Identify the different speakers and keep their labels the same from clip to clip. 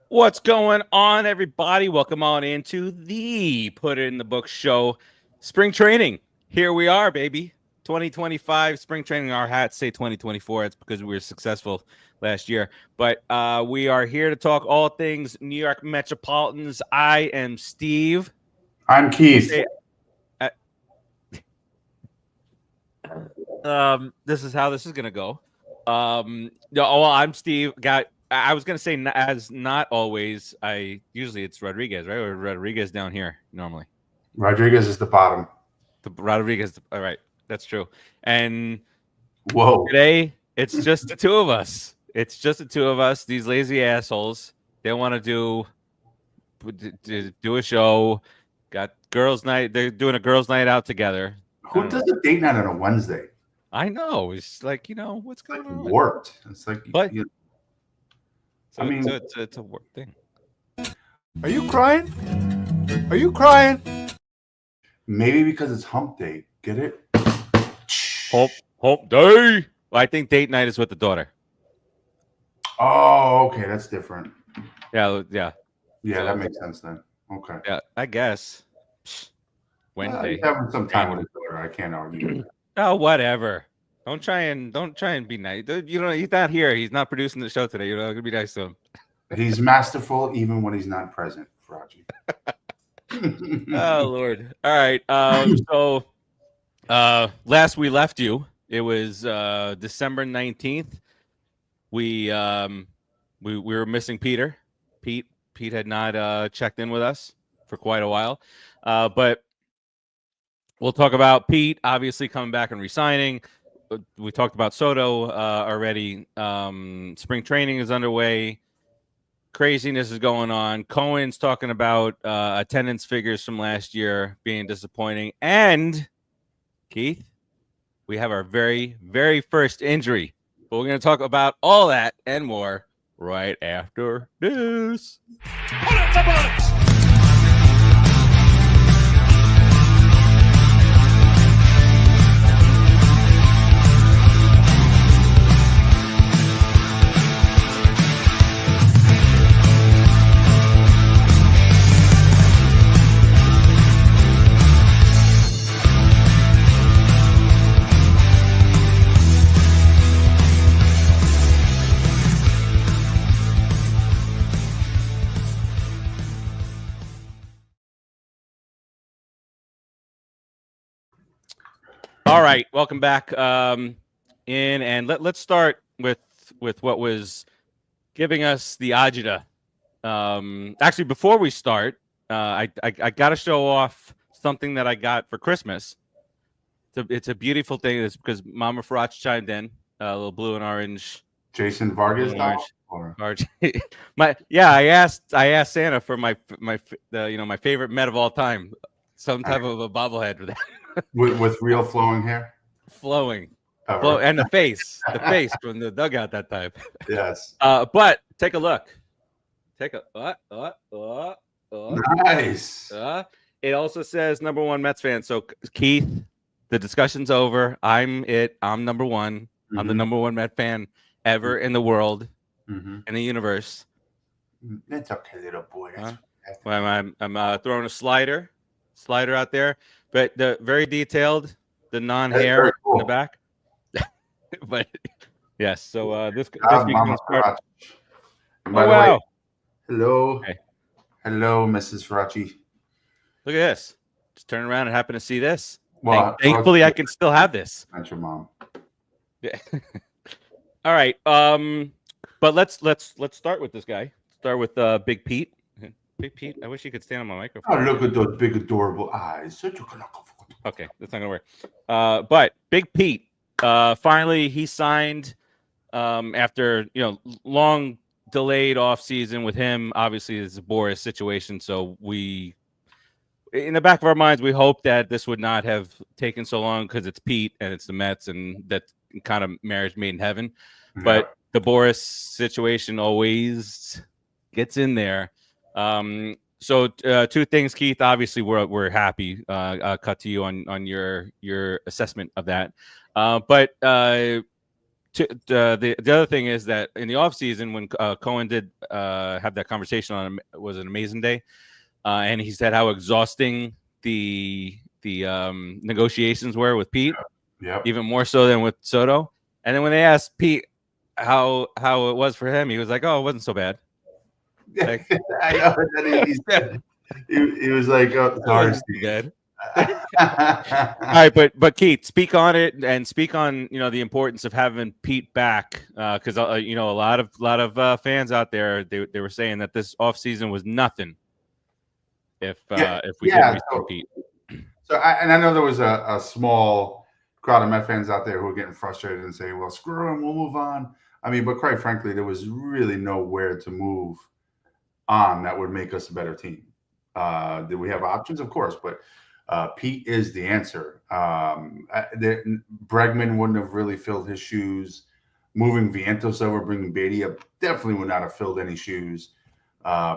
Speaker 1: What's going on, everybody? Welcome on into the Put It in the Book show. Spring training. Here we are, baby. 2025 spring training. Our hats say 2024. It's because we were successful last year. But we are here to talk all things New York Metropolitans. I am Steve.
Speaker 2: I'm Keith.
Speaker 1: This is how this is going to go. I'm Steve. I was going to say, as not always, usually it's Rodriguez, right? Or Rodriguez down here normally.
Speaker 2: Rodriguez is the bottom.
Speaker 1: All right. That's true. And
Speaker 2: whoa,
Speaker 1: today it's just the two of us. It's just the two of us. These lazy assholes. They want to do a show. Got girls' night. They're doing a girls' night out together.
Speaker 2: Who does a date night on a Wednesday?
Speaker 1: I know. It's like, what's going on?
Speaker 2: Warped. It's like,
Speaker 1: it's a work thing.
Speaker 3: Are you crying? Are you crying?
Speaker 2: Maybe because it's hump day. Get it?
Speaker 1: Hump day. Well, I think date night is with the daughter.
Speaker 2: Oh, okay. That's different.
Speaker 1: Yeah.
Speaker 2: Yeah, that makes sense then. Okay.
Speaker 1: Yeah, I guess. Wednesday.
Speaker 2: He's having some time with his daughter. I can't argue.
Speaker 1: Oh, whatever. Don't try and be nice. He's not here. He's not producing the show today. You're not gonna be nice to him.
Speaker 2: He's masterful even when he's not present, Farace.
Speaker 1: Oh Lord. All right. So last we left you, it was December 19th. We were missing Peter. Pete had not checked in with us for quite a while. But we'll talk about Pete obviously coming back and re-signing. We talked about Soto already. Spring training is underway. Craziness is going on. Cohen's talking about attendance figures from last year being disappointing. And, Keith, we have our very, very first injury. But we're going to talk about all that and more right after this.
Speaker 4: Put up the box!
Speaker 1: All right, welcome back. And let's start with what was giving us the agita. Actually, before we start, I got to show off something that I got for Christmas. It's a beautiful thing. It's because Mama Farace chimed in, a little blue and orange.
Speaker 2: Jason Vargas.
Speaker 1: I asked Santa for my favorite Met of all time, some type of a bobblehead for that.
Speaker 2: with real flowing hair.
Speaker 1: Flowing. And the face from the dugout that time.
Speaker 2: Yes.
Speaker 1: But take a look.
Speaker 2: Nice.
Speaker 1: It also says #1 Mets fan. So Keith, the discussion's over. I'm number one. Mm-hmm. I'm the #1 Met fan ever in the world, in the universe.
Speaker 2: That's okay, little boy.
Speaker 1: I'm throwing a slider out there, but the very detailed, the non-hair cool in the back. But yes, so this week we start.
Speaker 2: Oh wow! Hello, okay. Hello, Mrs. Farace.
Speaker 1: Look at this. Just turn around and happen to see this.
Speaker 2: Well,
Speaker 1: thankfully, I can still have this.
Speaker 2: That's your mom.
Speaker 1: Yeah. All right. But let's start with this guy. Start with Big Pete. Big Pete. I wish he could stand on my microphone.
Speaker 2: Oh, look at those big, adorable eyes.
Speaker 1: Okay, that's not gonna work. But Big Pete, finally he signed after long delayed off season with him. Obviously, it's a Boris situation, so we, in the back of our minds, we hope that this would not have taken so long because it's Pete and it's the Mets, and that kind of marriage made in heaven. But the Boris situation always gets in there. So two things, Keith. Obviously, we're happy. Cut to you on your assessment of that. But the other thing is that in the offseason, when Cohen did have that conversation on him, was an amazing day. And he said how exhausting the negotiations were with Pete, even more so than with Soto. And then when they asked Pete how it was for him, he was like, "Oh, it wasn't so bad." Like,
Speaker 2: I know. He was like, "Oh, sorry,
Speaker 1: Steve." All right, but Keith, speak on it and speak on the importance of having Pete back, because a lot of fans out there, they were saying that this offseason was nothing if we didn't resign Pete.
Speaker 2: So I know there was a small crowd of Met fans out there who were getting frustrated and saying, "Well, screw him, we'll move on." I mean, but quite frankly, there was really nowhere to move on that would make us a better team. Did we have options? Of course, but Pete is the answer. Bregman wouldn't have really filled his shoes. Moving Vientos over, bringing Beatty up, definitely would not have filled any shoes.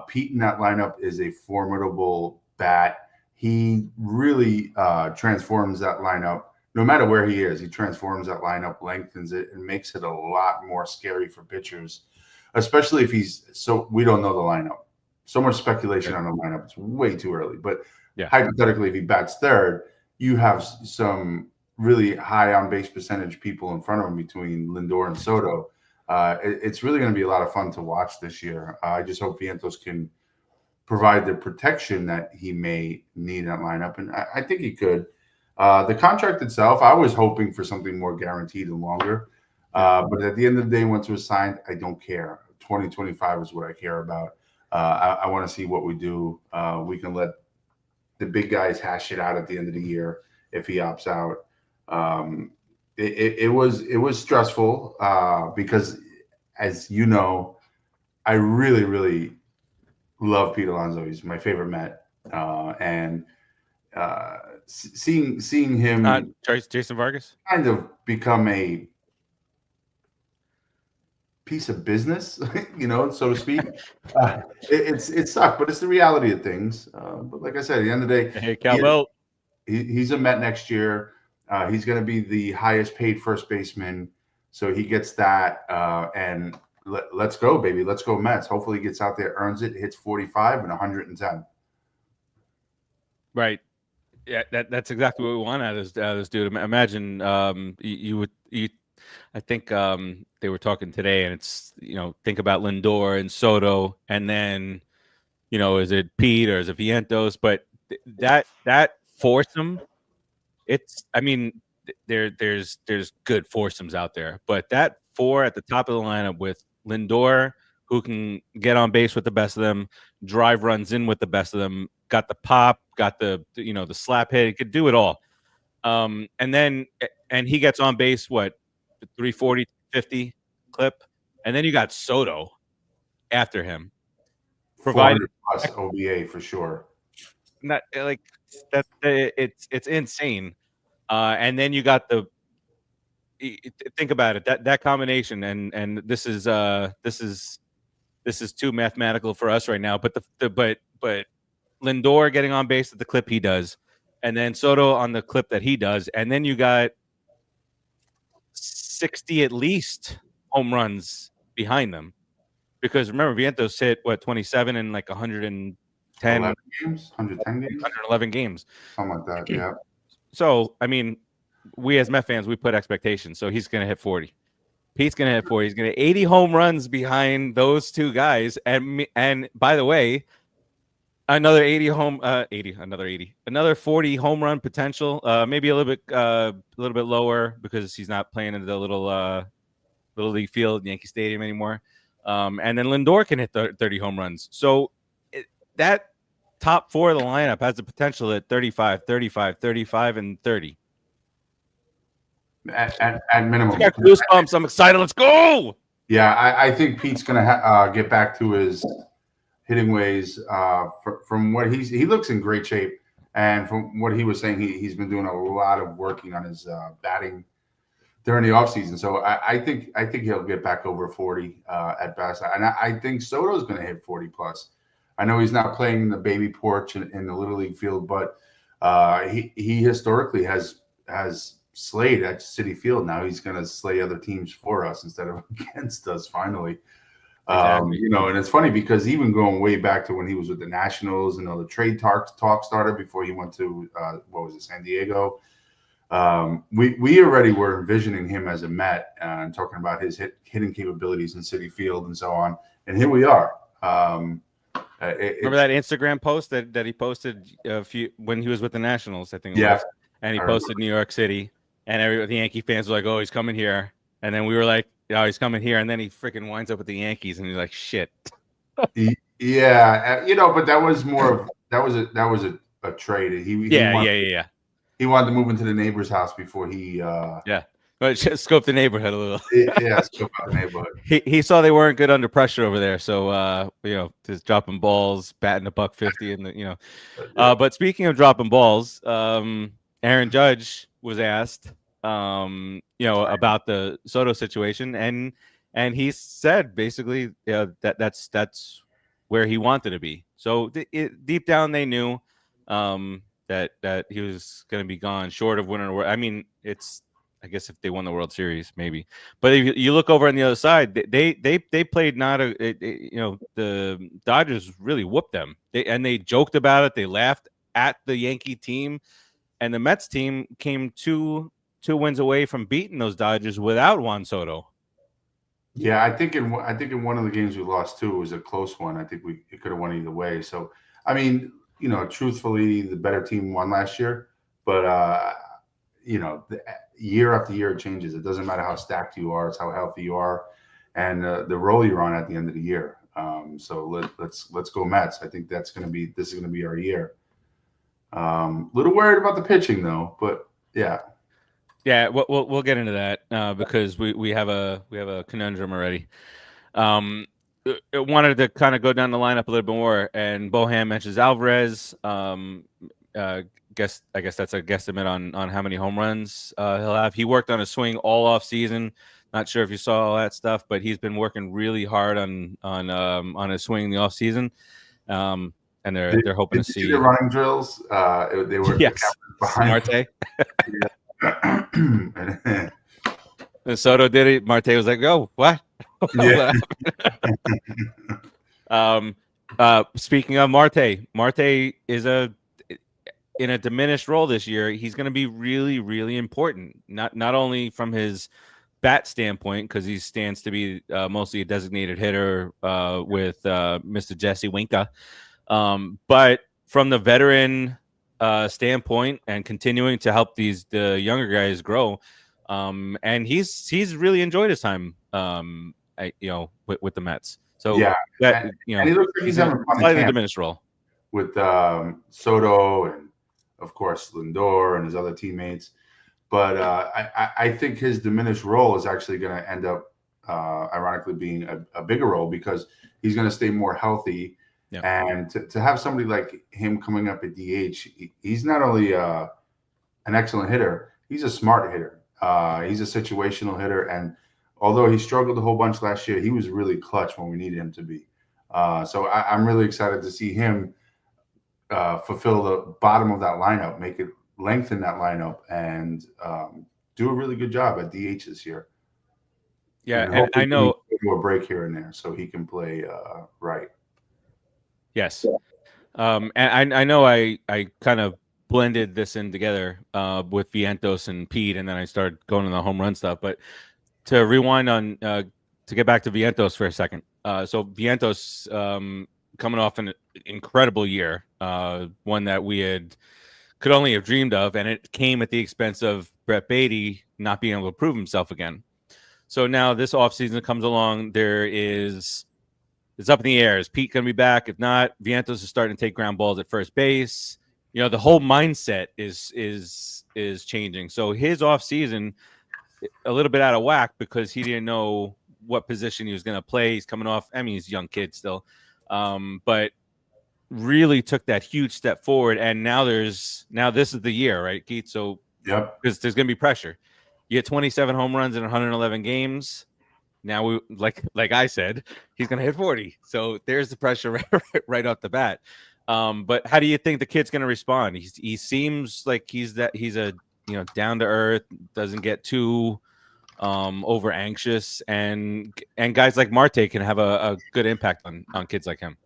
Speaker 2: Pete in that lineup is a formidable bat. He really transforms that lineup. No matter where he is, he transforms that lineup, lengthens it, and makes it a lot more scary for pitchers, especially if we don't know the lineup. So much speculation on the lineup. It's way too early. But hypothetically, if he bats third, you have some really high on-base percentage people in front of him between Lindor and Soto. It's really going to be a lot of fun to watch this year. I just hope Vientos can provide the protection that he may need in that lineup, and I think he could. The contract itself, I was hoping for something more guaranteed and longer. But at the end of the day, once it was signed, I don't care. 2025 is what I care about. I want to see what we do. We can let the big guys hash it out at the end of the year if he opts out. It was stressful because, as you know, I really, really love Pete Alonso. He's my favorite Met, and seeing him
Speaker 1: Jason Vargas
Speaker 2: kind of become a piece of business, so to speak. It sucked, but it's the reality of things. But like I said, at the end of the day,
Speaker 1: hey, Cowbell,
Speaker 2: he's a Met next year. He's going to be the highest paid first baseman, so he gets that. And let's go, baby. Let's go, Mets. Hopefully, he gets out there, earns it, hits 45 and 110.
Speaker 1: Right. Yeah, that's exactly what we want out of this dude. Imagine I think they were talking today, and it's think about Lindor and Soto, and then is it Pete or is it Vientos? But that foursome, there's good foursomes out there, but that four at the top of the lineup with Lindor, who can get on base with the best of them, drive runs in with the best of them, got the pop, got the the slap hit, he could do it all. And he gets on base, what, 340, 50 clip, and then you got Soto after him,
Speaker 2: provided plus OBA for sure.
Speaker 1: Not like that. It's insane. And then you got think about it, that combination, and this is too mathematical for us right now. But but Lindor getting on base at the clip he does, and then Soto on the clip that he does, and then you got 60 at least home runs behind them, because remember Vientos hit 27 in like 110
Speaker 2: games, 110 games,
Speaker 1: 111 games,
Speaker 2: something like that. Yeah.
Speaker 1: So we as Met fans, we put expectations. So he's going to hit 40. Pete's going to hit 40. He's going to hit 80 home runs behind those two guys. And by the way, another 40 home run potential. Maybe a little bit lower because he's not playing in the little league field, Yankee Stadium anymore. And then Lindor can hit 30 home runs. So that top 4 of the lineup has the potential at 35, 35, 35, and 30.
Speaker 2: At minimum.
Speaker 1: I got goosebumps. I'm excited. Let's go.
Speaker 2: Yeah, I think Pete's going to get back to his hitting ways. From what he looks in great shape, and from what he was saying, he's been doing a lot of working on his batting during the offseason. So I think he'll get back over 40 at best, and I think Soto's going to hit 40 plus. I know he's not playing in the baby porch in the Little League field, but he historically has slayed at Citi Field. Now he's going to slay other teams for us instead of against us. Finally,
Speaker 1: Exactly.
Speaker 2: and it's funny because even going way back to when he was with the Nationals, the trade talk started before he went to San Diego. We already were envisioning him as a Met and talking about his hitting capabilities in Citi Field and so on. And here we are.
Speaker 1: Remember that Instagram post that he posted when he was with the Nationals, I think it
Speaker 2: Yeah.
Speaker 1: was, and he posted New York City, and the Yankee fans were like, "Oh, he's coming here," and then we were like, "Oh, he's coming here," and then he freaking winds up with the Yankees, and he's like, "Shit."
Speaker 2: Yeah, but that was more of that was a trade. He wanted to move into the neighbor's house before he
Speaker 1: But just scope the neighborhood a little.
Speaker 2: Scope out the neighborhood.
Speaker 1: He saw they weren't good under pressure over there, so just dropping balls, batting $150, and But speaking of dropping balls, Aaron Judge was asked, about the Soto situation, and he said basically, that's where he wanted to be. So deep down, they knew that he was going to be gone, short of winning. I mean, I guess if they won the World Series, maybe. But if you look over on the other side, they played the Dodgers really whooped them. They joked about it. They laughed at the Yankee team, and the Mets team came two wins away from beating those Dodgers without Juan Soto.
Speaker 2: Yeah, I think in one of the games we lost too, it was a close one. I think it could have won either way. So I mean, truthfully, the better team won last year, but year after year it changes. It doesn't matter how stacked you are; it's how healthy you are, and the role you're on at the end of the year. So let's go Mets. I think this is going to be our year. Little worried about the pitching though, but yeah.
Speaker 1: Yeah, we'll get into that because we have a conundrum already. I wanted to kind of go down the lineup a little bit more, and Bohan mentions Alvarez. I guess that's a guesstimate on how many home runs he'll have. He worked on a swing all off season. Not sure if you saw all that stuff, but he's been working really hard on his swing in the off season. And they're hoping to see
Speaker 2: the running drills. They were
Speaker 1: behind Marte. And Soto did it. Marte was like, "Oh, what?"
Speaker 2: Yeah.
Speaker 1: Speaking of Marte is in a diminished role this year. He's going to be really, really important. Not only from his bat standpoint, because he stands to be mostly a designated hitter with Mr. Jesse Winker, but from the veteran standpoint and continuing to help the younger guys grow. And he's really enjoyed his time, with the Mets. So
Speaker 2: yeah,
Speaker 1: and
Speaker 2: he looks like he's having fun.
Speaker 1: Slightly diminished role
Speaker 2: with Soto and of course Lindor and his other teammates. But I think his diminished role is actually going to end up, ironically, being a bigger role because he's going to stay more healthy. Yeah. And to have somebody like him coming up at DH, he's not only an excellent hitter, he's a smart hitter. He's a situational hitter. And although he struggled a whole bunch last year, he was really clutch when we needed him to be. So I'm really excited to see him fulfill the bottom of that lineup, make it lengthen that lineup, and do a really good job at DH this year.
Speaker 1: Yeah, and I know
Speaker 2: do a break here and there so he can play right.
Speaker 1: Yes, and I know I kind of blended this in together with Vientos and Pete, and then I started going to the home run stuff. But to rewind on to get back to Vientos for a second. So Vientos coming off an incredible year, one that we could only have dreamed of, and it came at the expense of Brett Beatty not being able to prove himself again. So now this offseason comes along. There is it's up in the air. Is Pete going to be back? If not, Vientos is starting to take ground balls at first base. The whole mindset is changing. So his offseason, a little bit out of whack because he didn't know what position he was going to play. He's coming off. I mean, he's a young kid still, but really took that huge step forward. And now this is the year, right, Keith? So because there's going to be pressure. You get 27 home runs in 111 games. Now we like I said, he's going to hit 40. So there's the pressure right off the bat. But how do you think the kid's going to respond? He seems like he's a down to earth, doesn't get too over anxious, and guys like Marte can have a good impact on kids like him.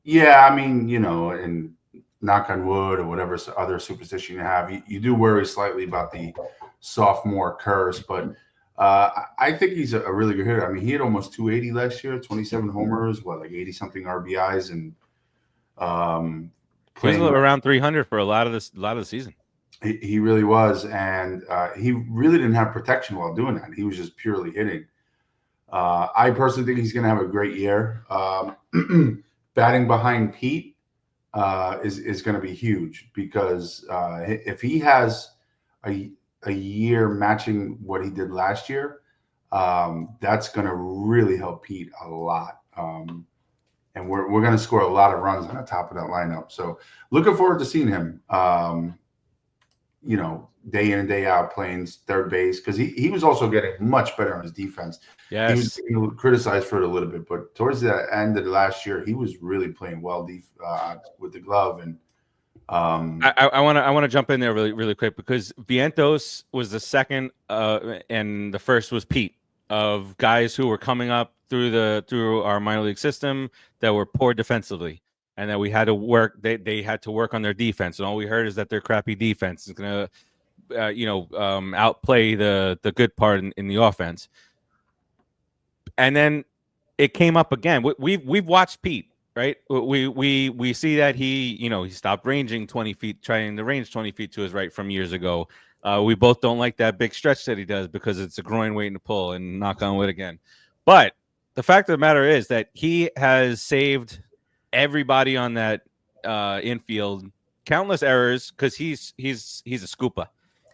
Speaker 2: Yeah, I mean, and knock on wood or whatever other superstition you have, you do worry slightly about the sophomore curse, but I think he's a really good hitter. I mean, he had almost 280 last year, 27 homers, like 80 something RBIs, and
Speaker 1: he was around 300 for a lot of the season.
Speaker 2: He really was, and he really didn't have protection while doing that. He was just purely hitting. I personally think he's going to have a great year. Batting behind Pete is going to be huge because if he has a year matching what he did last year, that's going to really help Pete a lot. And we're going to score a lot of runs on the top of that lineup. So looking forward to seeing him, day in and day out playing third base, because he was also getting much better on his defense.
Speaker 1: Yes.
Speaker 2: He was criticized for it a little bit, but towards the end of the last year, he was really playing well with the glove. And
Speaker 1: I want to jump in there really quick because Vientos was the second, and the first was Pete, of guys who were coming up through our minor league system that were poor defensively, and that we had to work. They had to work on their defense, and all we heard is that their crappy defense is going to outplay the good part in the offense. And then it came up again. We've watched Pete, right? We see that he stopped ranging 20 feet, trying to range 20 feet to his right from years ago. We both don't like that big stretch that he does because it's a groin waiting to pull, and knock on wood again. But the fact of the matter is that he has saved everybody on that infield countless errors because he's a scooper.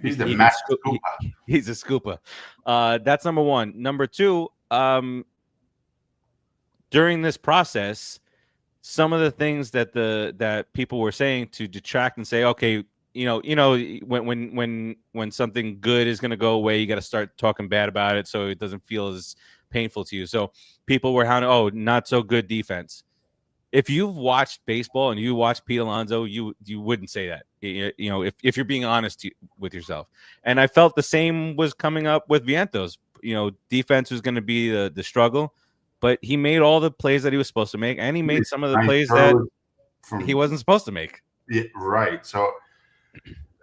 Speaker 2: He's the master scooper.
Speaker 1: He's a scooper. That's number one. Number two, during this process, some of the things that people were saying to detract and say, okay, when something good is going to go away, you got to start talking bad about it so it doesn't feel as painful to you. So people were hounding, not so good defense. If you've watched baseball and you watch Pete Alonso, you wouldn't say that. If you're being honest with yourself. And I felt the same was coming up with Vientos. Defense was going to be the struggle, but he made all the plays that he was supposed to make, and he made some of the plays that he wasn't supposed to make.
Speaker 2: Yeah, right. So,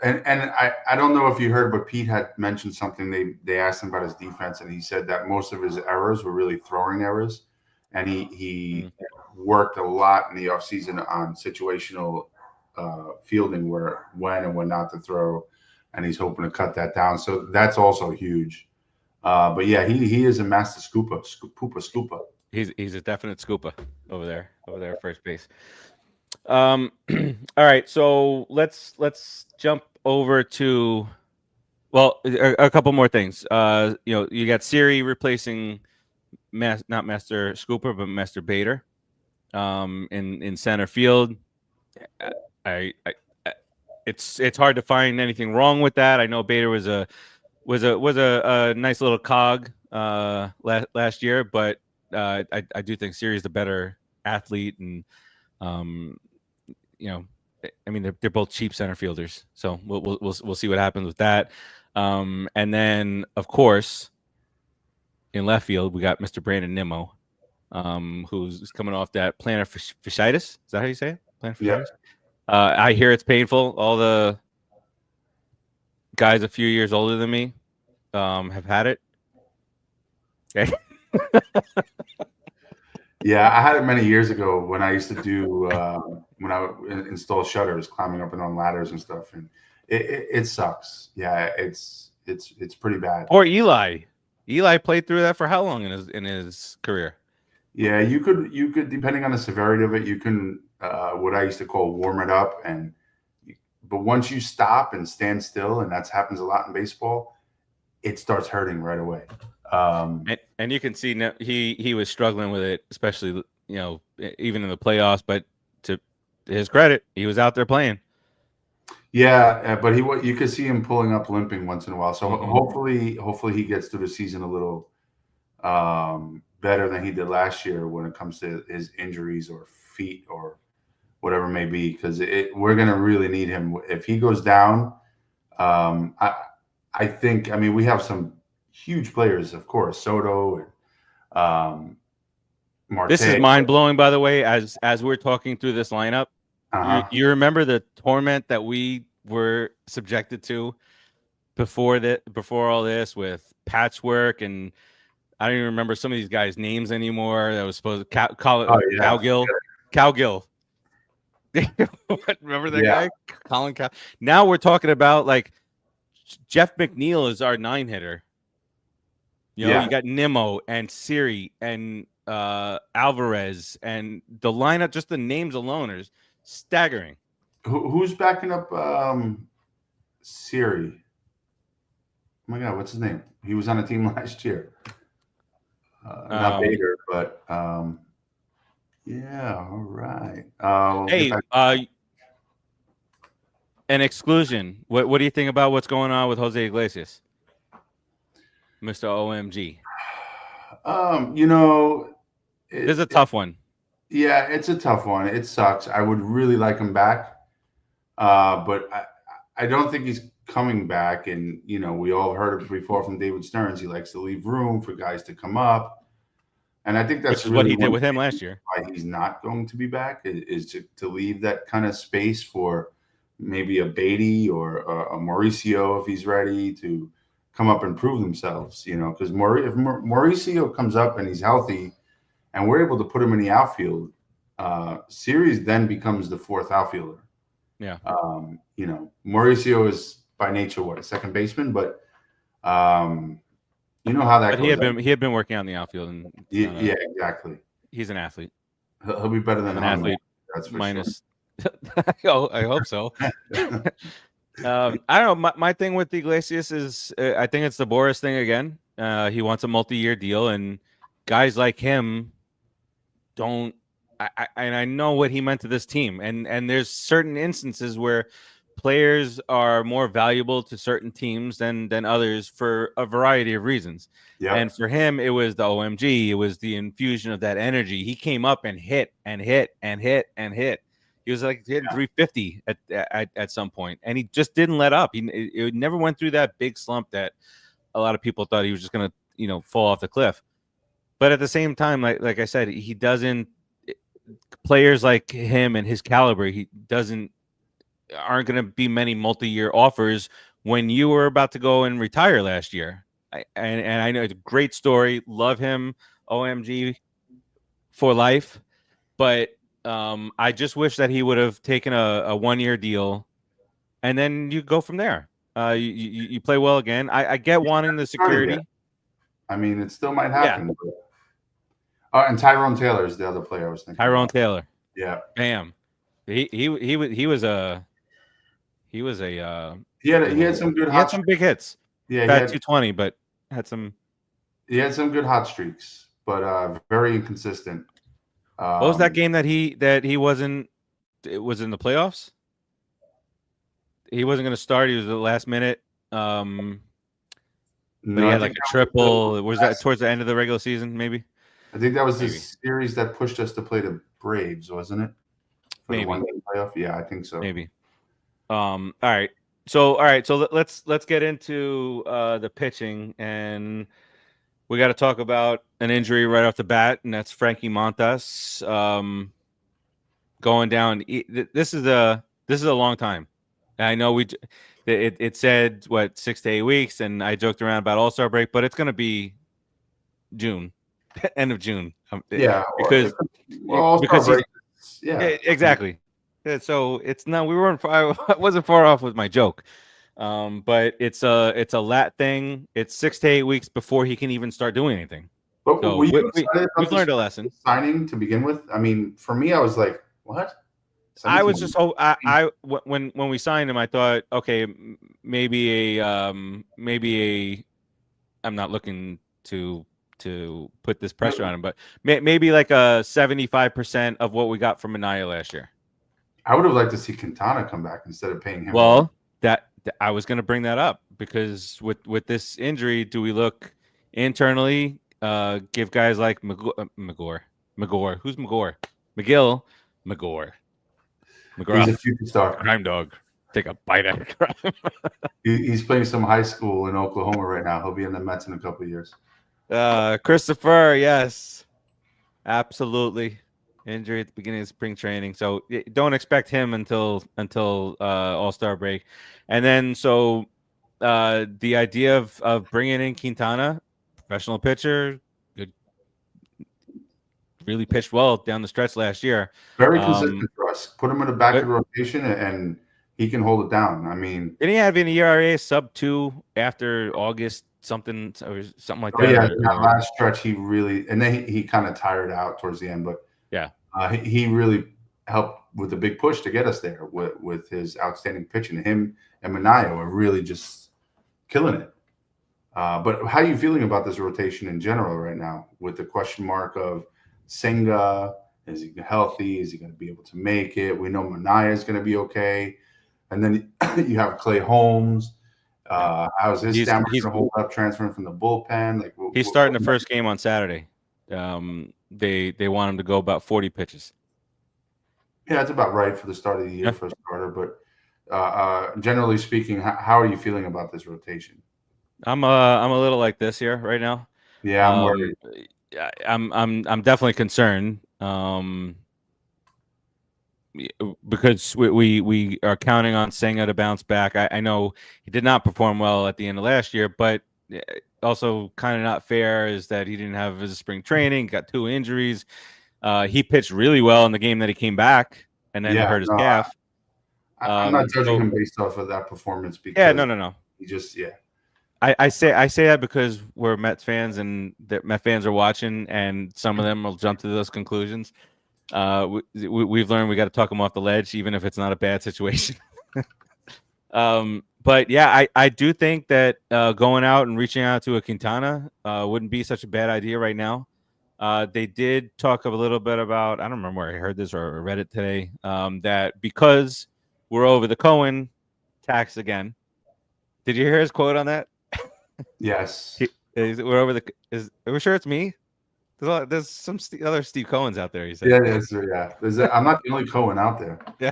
Speaker 2: and I don't know if you heard, but Pete had mentioned something. They asked him about his defense, and he said that most of his errors were really throwing errors, and he worked a lot in the offseason on situational fielding, when and when not to throw, and he's hoping to cut that down. So that's also huge. But yeah, he is a master scooper.
Speaker 1: He's a definite scooper over there at first base. All right, so let's jump over to a couple more things. You got Siri replacing not Master Scooper but Master Bader in center field. It's hard to find anything wrong with that. I know Bader was a nice little cog last year, but I do think Siri's the better athlete, and they're both cheap center fielders, so we'll see what happens with that. And then of course in left field we got Mr. Brandon Nimmo, who's coming off that plantar fasciitis. Is that how you say it? Plantar fasciitis? Yeah. I hear it's painful. All the guys a few years older than me have had it. Okay.
Speaker 2: Yeah, I had it many years ago when I used to do when I would install shutters, climbing up and on ladders and stuff, and it sucks. Yeah, it's pretty bad.
Speaker 1: Or Eli played through that for how long in his career?
Speaker 2: Yeah, you could depending on the severity of it, you can what I used to call warm it up, but once you stop and stand still, and that happens a lot in baseball, it starts hurting right away.
Speaker 1: And you can see he was struggling with it, especially even in the playoffs. But to his credit, he was out there playing.
Speaker 2: Yeah, but you could see him pulling up limping once in a while. So
Speaker 1: Mhm.
Speaker 2: hopefully he gets through the season a little better than he did last year when it comes to his injuries or feet or whatever it may be, because we're going to really need him. If he goes down, I think, I mean, we have some huge players, of course, Soto and Marte.
Speaker 1: This is mind blowing, by the way. As we're talking through this lineup, you remember the torment that we were subjected to before all this with patchwork, and I don't even remember some of these guys' names anymore. That was supposed to call it Cowgill. Remember that guy, Colin Cow? Now we're talking about like Jeff McNeil is our 9-hitter. You got Nimmo and Siri and Alvarez, and the lineup, just the names alone are staggering.
Speaker 2: Who's backing up Siri? Oh my God, what's his name? He was on a team last year. Not Bader, but yeah, all right.
Speaker 1: Hey, an exclusion. What do you think about what's going on with Jose Iglesias, Mr. OMG?
Speaker 2: This
Speaker 1: is a tough one.
Speaker 2: Yeah, it's a tough one. It sucks. I would really like him back, but I don't think he's coming back. And we all heard it before from David Stearns. He likes to leave room for guys to come up. And I think that's
Speaker 1: really what he did with him last year.
Speaker 2: Why he's not going to be back is to leave that kind of space for maybe a Beatty or a Mauricio if he's ready to come up and prove themselves. Because if Mauricio comes up and he's healthy, and we're able to put him in the outfield, Series then becomes the fourth outfielder.
Speaker 1: Yeah.
Speaker 2: Mauricio is by nature a second baseman, but you know how that goes.
Speaker 1: He had been working on the outfield, and
Speaker 2: yeah, exactly.
Speaker 1: He's an athlete.
Speaker 2: He'll be better than
Speaker 1: an athlete.
Speaker 2: That's for
Speaker 1: minus. Sure. I hope so. I don't know. My thing with Iglesias is I think it's the Boris thing again. He wants a multi-year deal, and guys like him don't. I know what he meant to this team, and there's certain instances where players are more valuable to certain teams than others for a variety of reasons. Yep. And for him, it was the OMG. It was the infusion of that energy. He came up and hit and hit and hit and hit. He was like hitting 350 at some point, and he just didn't let up. It never went through that big slump that a lot of people thought he was just going to fall off the cliff. But at the same time, like I said, he doesn't. Players like him and his caliber, aren't going to be many multi-year offers when you were about to go and retire last year. And I know it's a great story. Love him, OMG for life. But I just wish that he would have taken a 1-year deal, and then you go from there. You play well again. I get wanting the security.
Speaker 2: I mean, it still might happen. Yeah. And Tyrone Taylor is the other player I was thinking.
Speaker 1: Tyrone Taylor.
Speaker 2: Yeah.
Speaker 1: Bam. He had some good. He had some big hits.
Speaker 2: Yeah,
Speaker 1: he had 220, but had some.
Speaker 2: He had some good hot streaks, but very inconsistent.
Speaker 1: What was that game that he wasn't? It was in the playoffs. He wasn't going to start. He was the last minute. But he had like a triple. Was that towards the end of the regular season? Maybe.
Speaker 2: I think that was the series that pushed us to play the Braves, wasn't it? For
Speaker 1: maybe.
Speaker 2: The one-game playoff. Yeah, I think so.
Speaker 1: Maybe. All right. So let's get into the pitching, and we got to talk about an injury right off the bat, and that's Frankie Montas going down. This is a long time. And I know it said 6 to 8 weeks, and I joked around about All-Star break, but it's going to be June, end of June.
Speaker 2: Yeah,
Speaker 1: because
Speaker 2: break.
Speaker 1: Yeah, exactly. So it's not. I wasn't far off with my joke, but it's a lat thing. It's 6 to 8 weeks before he can even start doing anything.
Speaker 2: But
Speaker 1: So
Speaker 2: were you
Speaker 1: we've
Speaker 2: excited about
Speaker 1: learned
Speaker 2: this
Speaker 1: a lesson.
Speaker 2: signing to begin with? I mean, for me, I was like, what?
Speaker 1: I was
Speaker 2: 17?
Speaker 1: just when we signed him, I thought, okay, maybe a I'm not looking to put this pressure on him, but maybe like a 75% of what we got from Minaya last year.
Speaker 2: I would have liked to see Quintana come back instead of paying him.
Speaker 1: Well, that I was going to bring that up because with this injury, do we look internally? Give guys like McGill,
Speaker 2: He's a
Speaker 1: McGrath,
Speaker 2: future star.
Speaker 1: crime dog. Take a bite out of crime.
Speaker 2: He's playing some high school in Oklahoma right now. He'll be in the Mets in a couple of years.
Speaker 1: Christopher, yes, absolutely. Injury at the beginning of spring training, so don't expect him until All-Star break, and then the idea of bringing in Quintana, professional pitcher, good, really pitched well down the stretch last year.
Speaker 2: Very consistent for us. Put him in the back of the rotation, and he can hold it down. I mean,
Speaker 1: didn't he have an ERA sub-2 after August something like that?
Speaker 2: Yeah, that last stretch he really, and then he kind of tired out towards the end, but
Speaker 1: yeah,
Speaker 2: he really helped with the big push to get us there with his outstanding pitching. Him and Minaya were really just killing it. But how are you feeling about this rotation in general right now with the question mark of Senga? Is he healthy? Is he going to be able to make it? We know Minaya is going to be okay. And then you have Clay Holmes. How's his stamina going to hold up transferring from the bullpen? Like
Speaker 1: he's starting the first game on Saturday. They want him to go about 40 pitches.
Speaker 2: Yeah, that's about right for the start of the year for a starter. But generally speaking, how are you feeling about this rotation?
Speaker 1: I'm a little like this here right now.
Speaker 2: Yeah, I'm worried.
Speaker 1: I'm definitely concerned. Because we are counting on Senga to bounce back. I know he did not perform well at the end of last year, but also kind of not fair is that he didn't have his spring training, got 2 injuries. He pitched really well in the game that he came back and then hurt his calf.
Speaker 2: I'm not judging him based off of that performance because
Speaker 1: no.
Speaker 2: He just
Speaker 1: I say that because we're Mets fans and the Mets fans are watching, and some of them will jump to those conclusions. We've learned we got to talk them off the ledge, even if it's not a bad situation. But yeah, I do think that going out and reaching out to a Quintana wouldn't be such a bad idea right now. They did talk a little bit about, I don't remember where I heard this or read it today, that because we're over the Cohen tax again. Did you hear his quote on that?
Speaker 2: Yes.
Speaker 1: We're over are we sure it's me? There's some other Steve Cohens out there. He said.
Speaker 2: Yeah, I'm not the only Cohen out there.
Speaker 1: Yeah.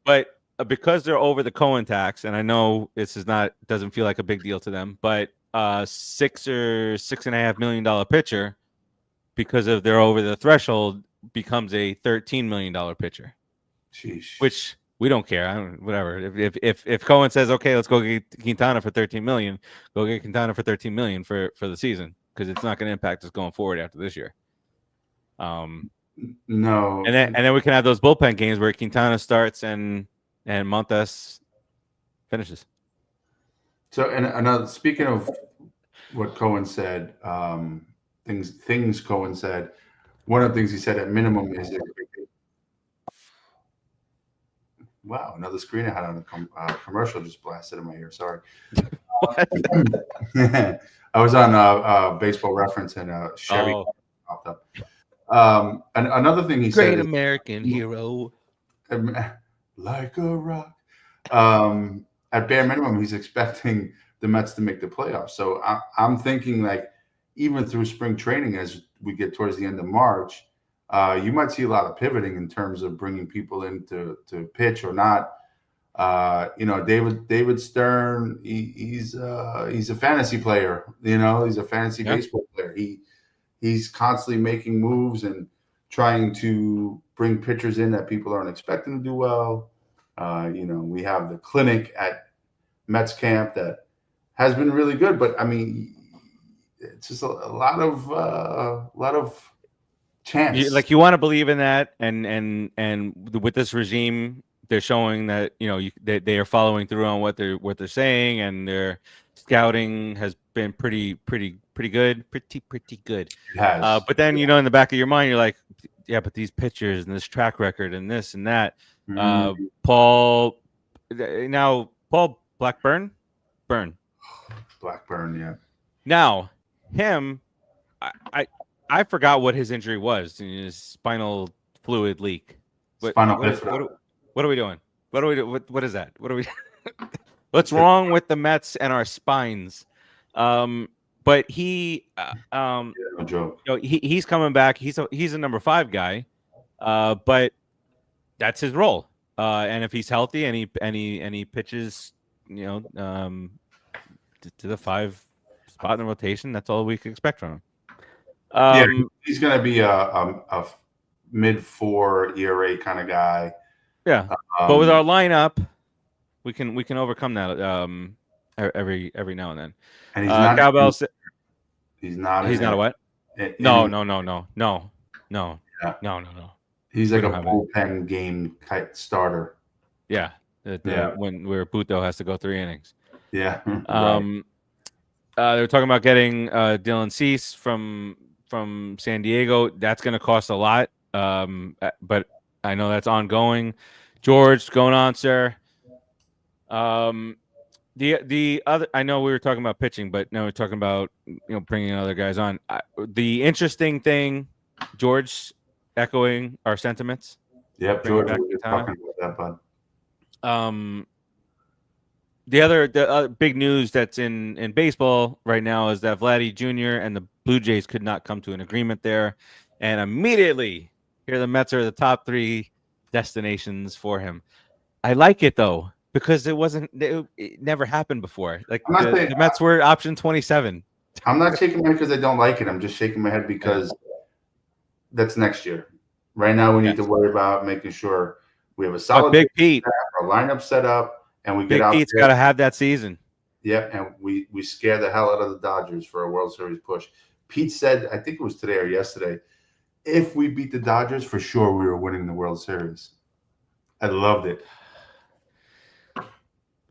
Speaker 1: But because they're over the Cohen tax, and I know doesn't feel like a big deal to them, but $6 or $6.5 million pitcher, because of they're over the threshold, becomes a $13 million pitcher.
Speaker 2: Sheesh.
Speaker 1: Which we don't care. Whatever. If Cohen says, okay, let's go get Quintana for $13 million, go get Quintana for $13 million for the season, because it's not going to impact us going forward after this year.
Speaker 2: No.
Speaker 1: And then we can have those bullpen games where Quintana starts and Montas finishes.
Speaker 2: So, and another, speaking of what Cohen said, things Cohen said, one of the things he said at minimum is wow, another screen I had on a commercial just blasted in my ear. Sorry. I was on Baseball Reference and Chevy popped up. And another thing he said,
Speaker 1: great American hero,
Speaker 2: like a rock. At bare minimum, he's expecting the Mets to make the playoffs. So I'm thinking, like, even through spring training, as we get towards the end of March, you might see a lot of pivoting in terms of bringing people in to pitch or not. David Stern, he's a fantasy player. He's a fantasy baseball player. He's constantly making moves and trying to bring pitchers in that people aren't expecting to do well. We have the clinic at Mets camp that has been really good, but I mean, it's just a lot of chance.
Speaker 1: You want to believe in that, and with this regime, they're showing that they are following through on what they're saying, and their scouting has been pretty pretty good.
Speaker 2: It has.
Speaker 1: But then, in the back of your mind, you're like, yeah, but these pitchers and this track record and this and that. Paul Blackburn?
Speaker 2: Blackburn, yeah.
Speaker 1: Now, him, I forgot what his injury was, his spinal fluid leak.
Speaker 2: Spinal bifida.
Speaker 1: What are we doing? What is that? What are we? What's wrong with the Mets and our spines? But he,
Speaker 2: no joke.
Speaker 1: he's coming back. He's a number 5 guy, but that's his role. And if he's healthy and he pitches, to the 5 spot in the rotation, that's all we can expect from him.
Speaker 2: He's going to be a mid-4 ERA kind of guy.
Speaker 1: Yeah, but with our lineup, we can overcome that every now and then.
Speaker 2: And he's not.
Speaker 1: Cowbell.
Speaker 2: He's not
Speaker 1: a what? No.
Speaker 2: He's like a bullpen game type starter.
Speaker 1: Yeah. When Buto has to go 3 innings.
Speaker 2: Yeah.
Speaker 1: They were talking about getting Dylan Cease from San Diego. That's going to cost a lot, but I know that's ongoing. George, what's going on, sir? The other, I know we were talking about pitching, but now we're talking about bringing other guys on. The interesting thing, George, echoing our sentiments.
Speaker 2: Yep, George, we're talking about that, bud.
Speaker 1: The other big news that's in baseball right now is that Vladdy Jr. and the Blue Jays could not come to an agreement there, and immediately here the Mets are the top 3 destinations for him. I like it though, because it never happened before. Like the Mets were option 27.
Speaker 2: I'm not shaking my head because I don't like it. I'm just shaking my head because that's next year. Right now, we need to worry about making sure we have a solid
Speaker 1: Big Pete,
Speaker 2: our lineup set up, and we
Speaker 1: Big
Speaker 2: get out.
Speaker 1: Pete's got to have that season.
Speaker 2: Yeah, and we scare the hell out of the Dodgers for a World Series push. Pete said, I think it was today or yesterday, if we beat the Dodgers, for sure we were winning the World Series. I loved it.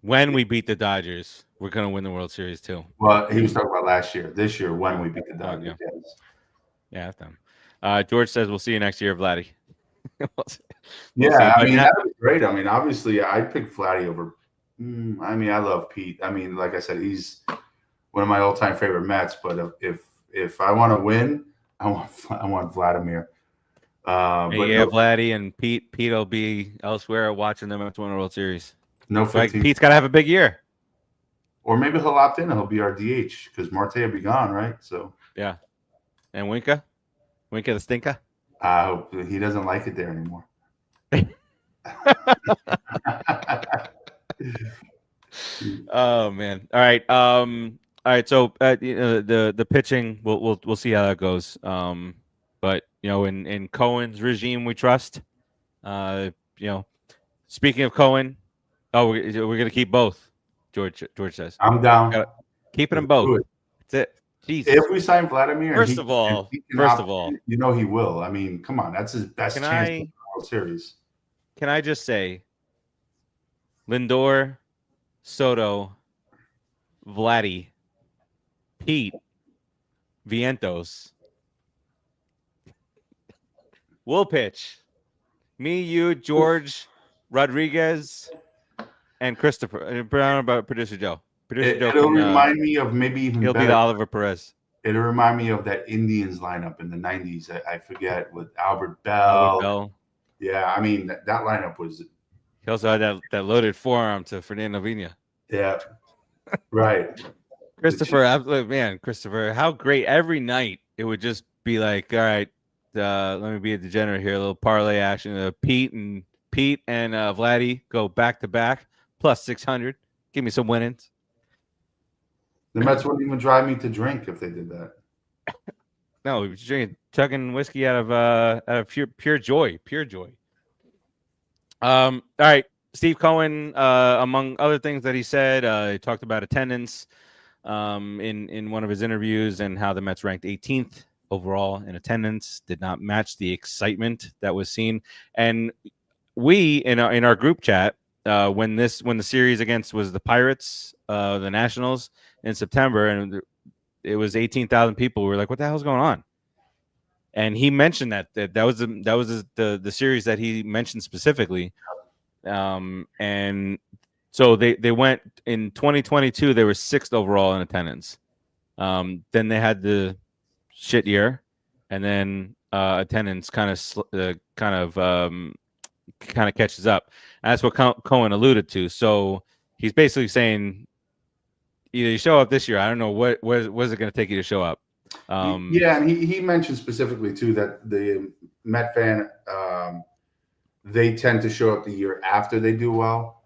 Speaker 1: When we beat the Dodgers, we're going to win the World Series too.
Speaker 2: Well, he was talking about last year. This year, when we beat the Dodgers.
Speaker 1: Yeah, that's them. George says we'll see you next year, Vladdy.
Speaker 2: I mean, that would be great. I mean, obviously, I'd pick Vladdy over. I mean, I love Pete. I mean, like I said, he's one of my all-time favorite Mets. But if I want to win, I want Vladimir.
Speaker 1: Vladdy and Pete. Pete will be elsewhere watching them Mets win the World Series.
Speaker 2: No,
Speaker 1: Pete's got to have a big year.
Speaker 2: Or maybe he'll opt in and he'll be our DH because Marte will be gone, right? So
Speaker 1: yeah. And Winka the stinker.
Speaker 2: I hope he doesn't like it there anymore.
Speaker 1: Oh man! All right. So the pitching, we'll see how that goes. But in Cohen's regime, we trust. Speaking of Cohen, we're gonna keep both. George says.
Speaker 2: I'm down.
Speaker 1: Keeping them both. That's it. Jesus.
Speaker 2: If we sign Vladimir,
Speaker 1: first of all,
Speaker 2: he will. I mean, come on, that's his best chance in the World Series.
Speaker 1: Can I just say, Lindor, Soto, Vladdy, Pete, Vientos, we'll pitch. Me, you, George, Rodriguez, and Christopher. Brown about producer Joe.
Speaker 2: It'll remind me of maybe even
Speaker 1: he'll
Speaker 2: better.
Speaker 1: be the Oliver Perez.
Speaker 2: It'll remind me of that Indians lineup in the 90s. I forget, with Albert Bell. Yeah, I mean, that lineup was.
Speaker 1: He also had that loaded forearm to Fernando Vina.
Speaker 2: Yeah, right.
Speaker 1: Christopher, how great. Every night it would just be like, all right, let me be a degenerate here. A little parlay action. Pete and Vladdy go back to back plus 600. Give me some winnings.
Speaker 2: The Mets wouldn't even drive me to drink if they did that.
Speaker 1: No, we were chugging whiskey out of pure joy. All right, Steve Cohen, among other things that he said, he talked about attendance in one of his interviews and how the Mets ranked 18th overall in attendance, did not match the excitement that was seen. And we in our group chat, when the series against was the Pirates, the Nationals in September, and it was 18,000 people. We were like, what the hell's going on? And he mentioned that was the series that he mentioned specifically. And so they went in 2022. They were 6th overall in attendance. Then they had the shit year, and then attendance kind of catches up. And that's what Cohen alluded to. So he's basically saying, either you show up this year. I don't know what is it going to take you to show up.
Speaker 2: Yeah, and he mentioned specifically too that the Met fan they tend to show up the year after they do well.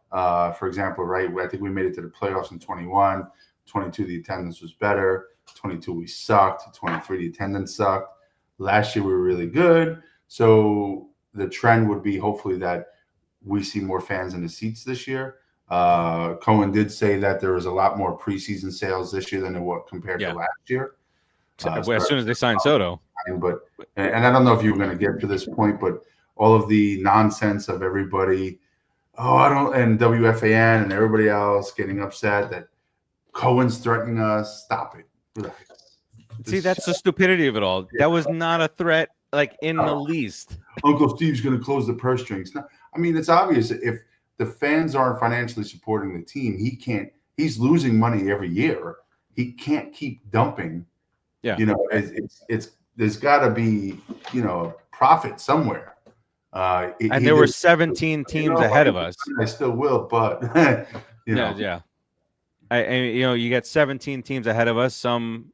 Speaker 2: For example, right? I think we made it to the playoffs in 21. 22, the attendance was better. 22, we sucked. 23, the attendance sucked. Last year, we were really good. So the trend would be hopefully that we see more fans in the seats this year. Cohen did say that there was a lot more preseason sales this year than what compared to last year.
Speaker 1: As soon as they signed Soto.
Speaker 2: And I don't know if you were going to get to this point, but all of the nonsense of everybody, and WFAN and everybody else getting upset that Cohen's threatening us. Stop it. Relax.
Speaker 1: See, that's the stupidity of it all. That was not a threat, like in the least.
Speaker 2: Uncle Steve's going to close the purse strings. No, I mean, it's obvious if the fans aren't financially supporting the team, he's losing money every year. He can't keep dumping.
Speaker 1: Yeah.
Speaker 2: There's got to be, profit somewhere.
Speaker 1: And there were 17 teams ahead of us.
Speaker 2: I still will, but
Speaker 1: Yeah. You get 17 teams ahead of us. Some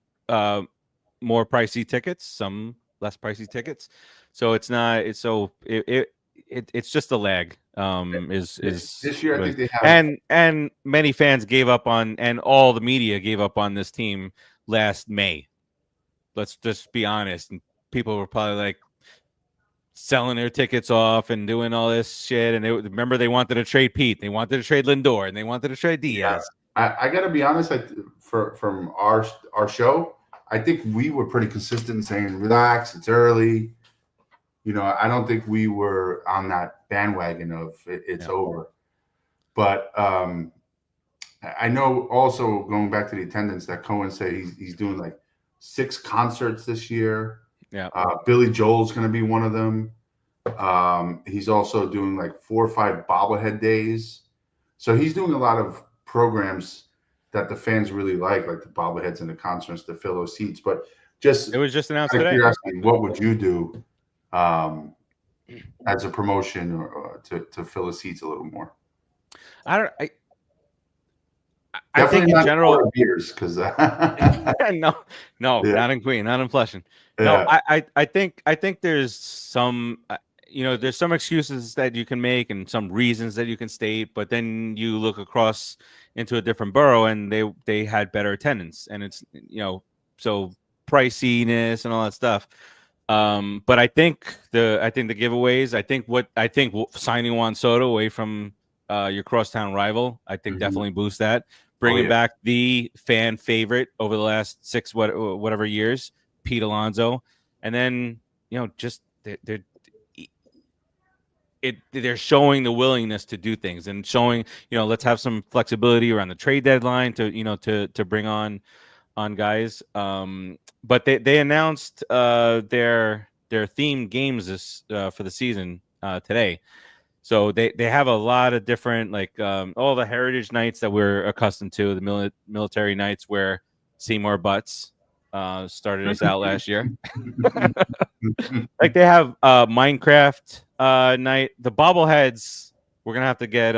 Speaker 1: more pricey tickets, some less pricey tickets. So it's not. It's it's just a lag. Is
Speaker 2: this year? I think they have
Speaker 1: and many fans gave up on, and all the media gave up on this team last May. Let's just be honest. And people were probably like selling their tickets off and doing all this shit. And remember, they wanted to trade Pete, they wanted to trade Lindor, and they wanted to trade Diaz.
Speaker 2: Yeah. I got to be honest. From our show, I think we were pretty consistent in saying, "Relax, it's early." I don't think we were on that bandwagon of it's over. But I know also, going back to the attendance, that Cohen said he's doing like 6 concerts this year.
Speaker 1: Yeah.
Speaker 2: Billy Joel's going to be one of them. He's also doing like 4 or 5 bobblehead days. So he's doing a lot of programs that the fans really like the bobbleheads and the concerts to fill those seats. But it
Speaker 1: was just announced today.
Speaker 2: What would you do as a promotion or to fill the seats a little more?
Speaker 1: I think in general
Speaker 2: beers, because
Speaker 1: no,
Speaker 2: Yeah.
Speaker 1: not in Queen, not in Flushing.
Speaker 2: Yeah.
Speaker 1: No, I think there's some there's some excuses that you can make and some reasons that you can state, but then you look across into a different borough and they had better attendance, and it's so priciness and all that stuff. But I think the giveaways, I think signing Juan Soto away from your crosstown rival, I think definitely boosts that. Bringing back the fan favorite over the last 6 whatever years, Pete Alonso, and then just they're showing the willingness to do things and showing let's have some flexibility around the trade deadline to bring on guys. But they announced their themed games for the season today. So they have a lot of different, all the heritage nights that we're accustomed to, the military nights where Seymour Butts started us out last year. They have Minecraft night. The bobbleheads, we're gonna have to get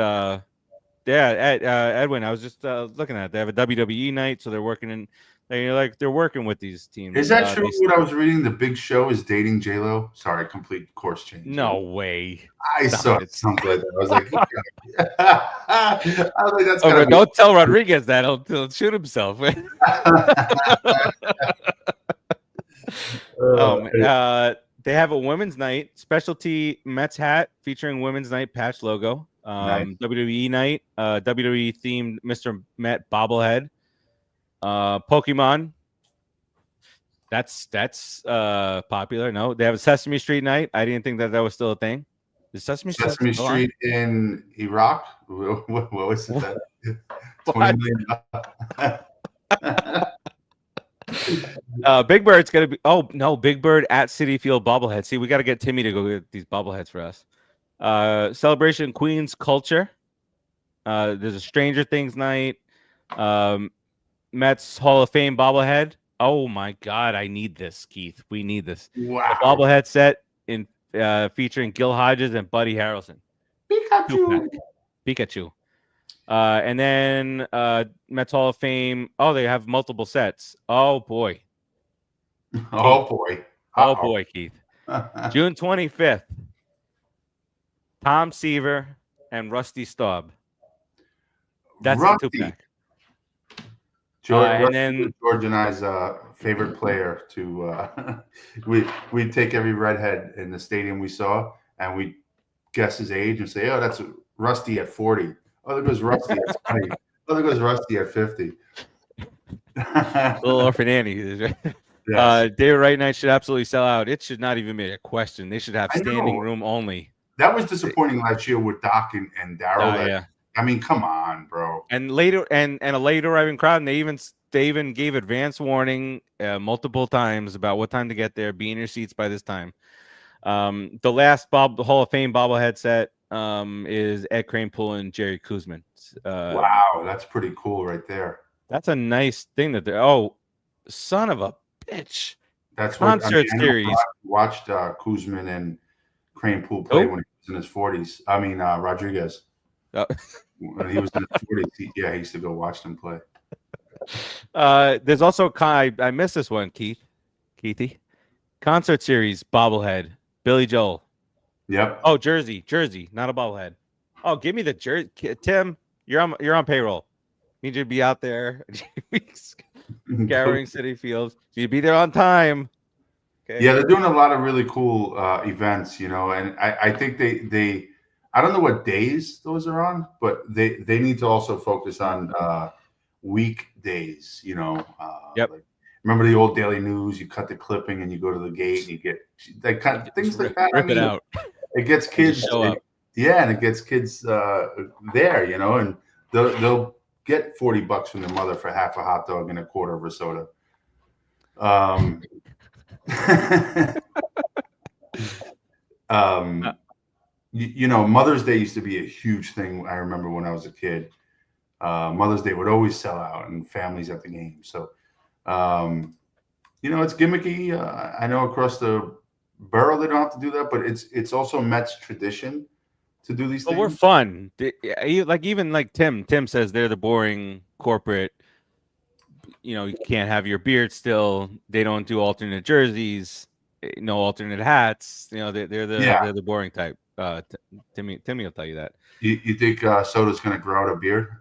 Speaker 1: Edwin. I was just looking at it. They have a WWE night, so they're working with these teams.
Speaker 2: Is that true? What I was reading, The Big Show is dating J-Lo. Sorry, complete course change.
Speaker 1: No way.
Speaker 2: I saw something like that. I was like, that's
Speaker 1: don't tell Rodriguez that. He'll shoot himself. They have a women's night, specialty Mets hat featuring women's night patch logo.
Speaker 2: Nice.
Speaker 1: WWE night, WWE themed Mr. Met bobblehead. Pokemon. That's popular. No, they have a Sesame Street night. I didn't think that was still a thing. Is Sesame
Speaker 2: Street in Iraq? What was it? $20 million.
Speaker 1: Big Bird's gonna be. Oh no, Big Bird at Citi Field bobblehead. See, we got to get Timmy to go get these bobbleheads for us. Celebration Queens culture. There's a Stranger Things night. Mets Hall of Fame bobblehead. Oh my God, I need this, Keith. We need this.
Speaker 2: Wow.
Speaker 1: A bobblehead set in featuring Gil Hodges and Buddy Harrelson. Pikachu. And then Mets Hall of Fame. Oh, they have multiple sets. Oh boy.
Speaker 2: Oh boy.
Speaker 1: Oh boy, Keith. June 25th. Tom Seaver and Rusty Staub. That's
Speaker 2: Rusty.
Speaker 1: the two-pack.
Speaker 2: George,
Speaker 1: and then
Speaker 2: George and I's favorite player to we take every redhead in the stadium we saw and we guess his age and say, oh, that's Rusty at 40. Oh, there goes Rusty at 20. Oh, there goes Rusty at 50.
Speaker 1: Little orphan Annie.
Speaker 2: Yes.
Speaker 1: David Wright night should absolutely sell out. It should not even be a question. They should have standing room only.
Speaker 2: That was disappointing last year with Doc and Darryl.
Speaker 1: Yeah.
Speaker 2: I mean, come on, bro.
Speaker 1: And later, and a late arriving crowd, and they even gave advance warning multiple times about what time to get there. Be in your seats by this time. The last Hall of Fame bobblehead set is Ed Kranepool and Jerry Koosman.
Speaker 2: Wow, that's pretty cool right there.
Speaker 1: That's a nice thing that they're. Oh, son of a bitch!
Speaker 2: That's
Speaker 1: concert series.
Speaker 2: I watched Koosman and Kranepool play when he was in his 40s. I mean, Rodriguez. When he was in his 40s, he used to go watch them play.
Speaker 1: There's also I missed this one, Keithy. Concert series bobblehead, Billy Joel.
Speaker 2: Yep.
Speaker 1: Oh, jersey, not a bobblehead. Oh, give me the jersey, Tim. You're on payroll. Need you to be out there, scouring Citi Field. So you be there on time. Okay.
Speaker 2: Yeah, they're doing a lot of really cool events, and I think they I don't know what days those are on, but they need to also focus on weekdays,
Speaker 1: Yep.
Speaker 2: Like, remember the old Daily News? You cut the clipping and you go to the gate and you get that kind of things like that.
Speaker 1: Rip it out.
Speaker 2: It gets kids. And it gets kids there, and they'll get $40 from their mother for half a hot dog and a quarter of a soda. Mother's Day used to be a huge thing. I remember when I was a kid. Mother's Day would always sell out and families at the game. So, it's gimmicky. I know across the borough they don't have to do that, but it's also Mets tradition to do these things.
Speaker 1: We're fun. Even Tim says they're the boring corporate. You can't have your beard still. They don't do alternate jerseys, no alternate hats. They're the boring type. Timmy will tell you that.
Speaker 2: You think Soto's going to grow out a beard?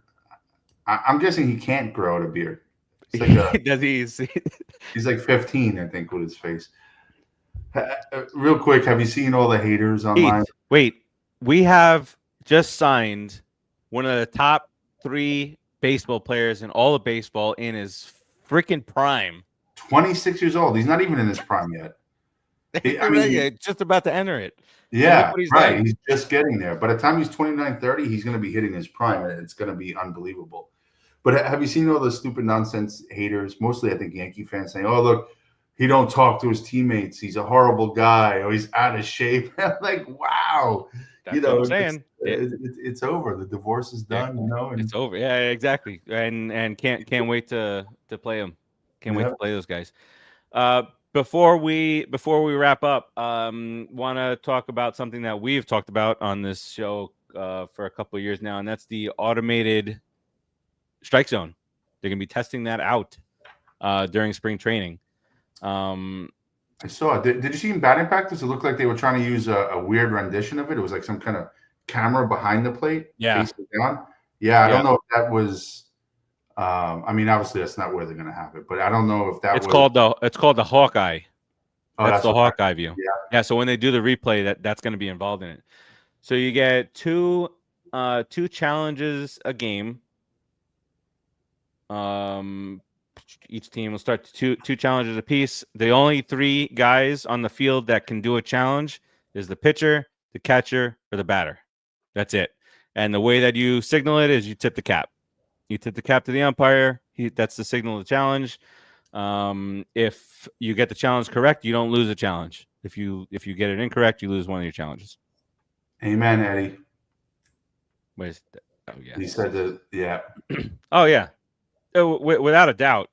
Speaker 2: I'm guessing he can't grow out a beard.
Speaker 1: Does he?
Speaker 2: He's like 15, I think, with his face. Real quick, have you seen all the haters online?
Speaker 1: Wait, we have just signed one of the top 3 baseball players in all of baseball in his freaking prime.
Speaker 2: 26 years old. He's not even in his prime yet.
Speaker 1: Just about to enter it.
Speaker 2: Yeah, right. Like. He's just getting there. By the time he's 29, 30, he's going to be hitting his prime, and it's going to be unbelievable. But have you seen all the stupid nonsense haters? Mostly, I think, Yankee fans saying, oh, look, he don't talk to his teammates. He's a horrible guy. Or he's out of shape. Like, wow.
Speaker 1: That's what I'm saying.
Speaker 2: It's over. The divorce is done. And
Speaker 1: it's over. Yeah, exactly. And can't wait to play him. Can't wait to play those guys. Before we wrap up, want to talk about something that we've talked about on this show for a couple of years now, and that's the automated strike zone. They're going to be testing that out during spring training.
Speaker 2: I saw it. Did you see in batting practice? It looked like they were trying to use a weird rendition of it. It was like some kind of camera behind the plate.
Speaker 1: Yeah.
Speaker 2: Facing down. Yeah, I don't know if that was. I mean, obviously that's not where they're going to have it, but I don't know if that.
Speaker 1: It's called the Hawkeye.
Speaker 2: Oh,
Speaker 1: that's the Hawkeye view.
Speaker 2: Yeah.
Speaker 1: So when they do the replay, that's going to be involved in it. So you get two challenges a game. Each team will start two challenges apiece. The only 3 guys on the field that can do a challenge is the pitcher, the catcher, or the batter. That's it. And the way that you signal it is you tip the cap. You tip the cap to the umpire. That's the signal of the challenge. If you get the challenge correct, you don't lose a challenge. If you get it incorrect, you lose one of your challenges.
Speaker 2: Amen, Eddie.
Speaker 1: Where's that? Oh yeah.
Speaker 2: He said that. Yeah.
Speaker 1: Oh yeah. Without a doubt.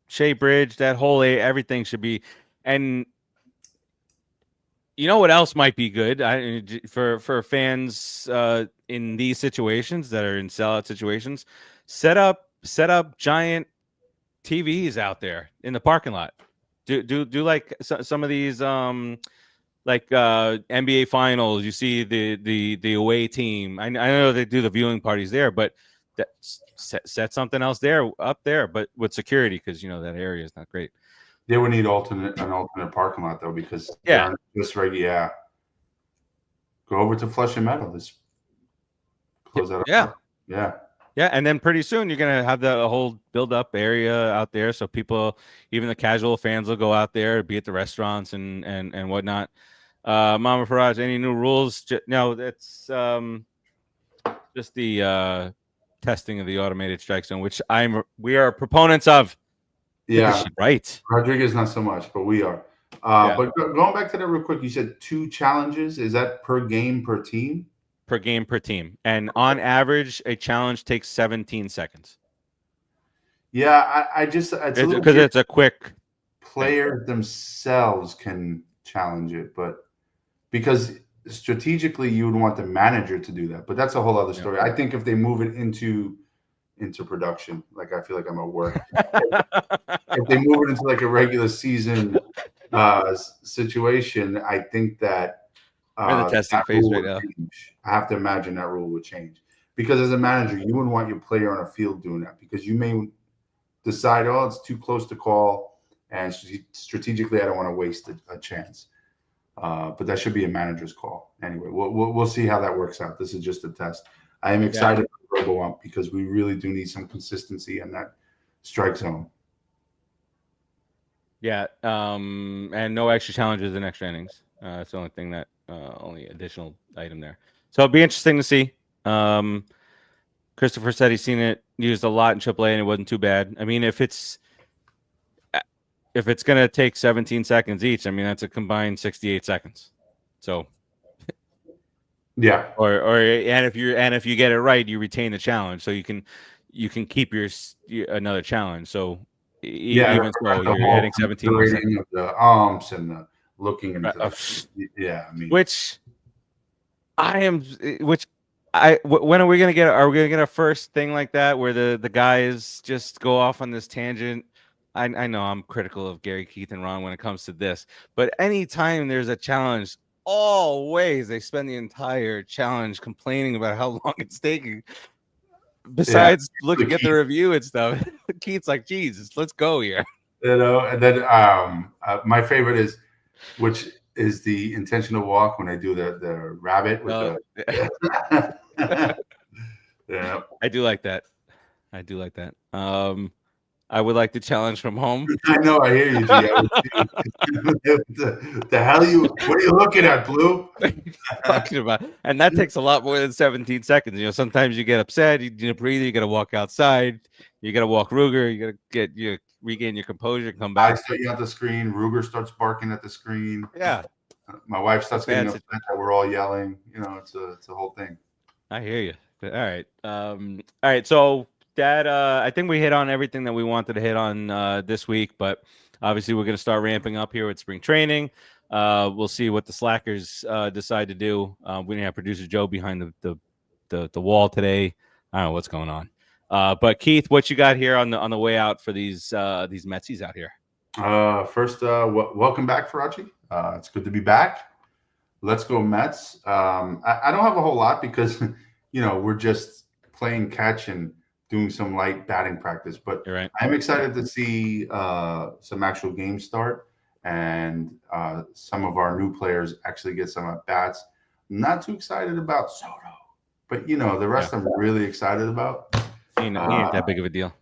Speaker 1: Shea Bridge, that whole everything should be. And you know what else might be good for fans in these situations that are in sellout situations? Set up giant TVs out there in the parking lot. Do like some of these like NBA finals. You see the away team. I know they do the viewing parties there, but set something else up there, but with security, because that area is not great.
Speaker 2: They would need an alternate parking lot though, because
Speaker 1: Yeah.
Speaker 2: this regular. Yeah. Go over to Flush and Meadow. This close that up.
Speaker 1: Yeah.
Speaker 2: Yeah.
Speaker 1: Yeah, and then pretty soon you're gonna have the whole build-up area out there, so people, even the casual fans, will go out there, be at the restaurants and whatnot. Mama Faraj, any new rules? No, that's just the testing of the automated strike zone, which we are proponents of.
Speaker 2: Yeah,
Speaker 1: right.
Speaker 2: Rodriguez not so much, but we are. But going back to that real quick, you said 2 challenges. Is that per game per team?
Speaker 1: Per game per team, and on average, a challenge takes 17 seconds.
Speaker 2: Yeah, I just
Speaker 1: because it's a quick.
Speaker 2: Players themselves can challenge it, but because strategically you would want the manager to do that, but that's a whole other story. I think if they move it into production, like I feel like I'm at work. If they move it into like a regular season situation, I think that
Speaker 1: in the testing phase right now.
Speaker 2: I have to imagine that rule would change, because as a manager, you wouldn't want your player on a field doing that, because you may decide, oh, it's too close to call, and strategically, I don't want to waste a chance. But that should be a manager's call. Anyway, we'll see how that works out. This is just a test. I am excited for RoboUmp, because we really do need some consistency in that strike zone.
Speaker 1: Yeah, and no extra challenges and extra innings. That's the only thing that only additional item there. So it'll be interesting to see. Christopher said he's seen it used a lot in AAA and it wasn't too bad. I mean, if it's gonna take 17 seconds each, I mean that's a combined 68 seconds. So
Speaker 2: yeah,
Speaker 1: and if you get it right, you retain the challenge, so you can keep your another challenge. So even so, you're adding 17 more seconds.
Speaker 2: Of the arms and the looking into I mean,
Speaker 1: when are we gonna get? Are we gonna get a first thing like that where the guys just go off on this tangent? I know I'm critical of Gary, Keith, and Ron when it comes to this, but anytime there's a challenge, always they spend the entire challenge complaining about how long it's taking. Besides looking at the review and stuff, Keith's like, Jesus, let's go here.
Speaker 2: And then my favorite is, which is the intentional walk when I do the rabbit with yeah.
Speaker 1: I do like that. I would like to challenge from home.
Speaker 2: I know, I hear you, G. The hell what are you looking at, Blue?
Speaker 1: Talking about, and that takes a lot more than 17 seconds. Sometimes you get upset, you breathe, you got to walk outside, you got to walk Ruger, you got to regain your composure, come back.
Speaker 2: I start you at the screen. Ruger starts barking at the screen.
Speaker 1: Yeah.
Speaker 2: My wife starts getting upset that we're all yelling. It's a whole thing.
Speaker 1: I hear you. All right. So that I think we hit on everything that we wanted to hit on this week, but obviously we're going to start ramping up here with spring training. We'll see what the Slackers decide to do. We didn't have producer Joe behind the wall today. I don't know what's going on. But Keith, what you got here on the way out for these Metsies out here?
Speaker 2: First, welcome back, Farace. It's good to be back. Let's go Mets. I don't have a whole lot because we're just playing catch and doing some light batting practice. But
Speaker 1: right.
Speaker 2: I'm excited to see some actual games start and some of our new players actually get some at bats. I'm not too excited about Soto, but the rest I'm really excited about.
Speaker 1: He ain't that big of a deal.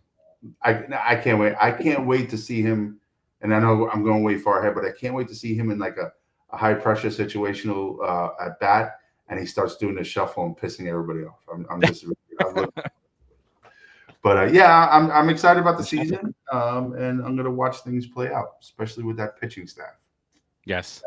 Speaker 2: I can't wait. I can't wait to see him. And I know I'm going way far ahead, but I can't wait to see him in like a high pressure situational at bat, and he starts doing the shuffle and pissing everybody off. I'm just But yeah, I'm excited about the season, and I'm going to watch things play out, especially with that pitching staff.
Speaker 1: Yes.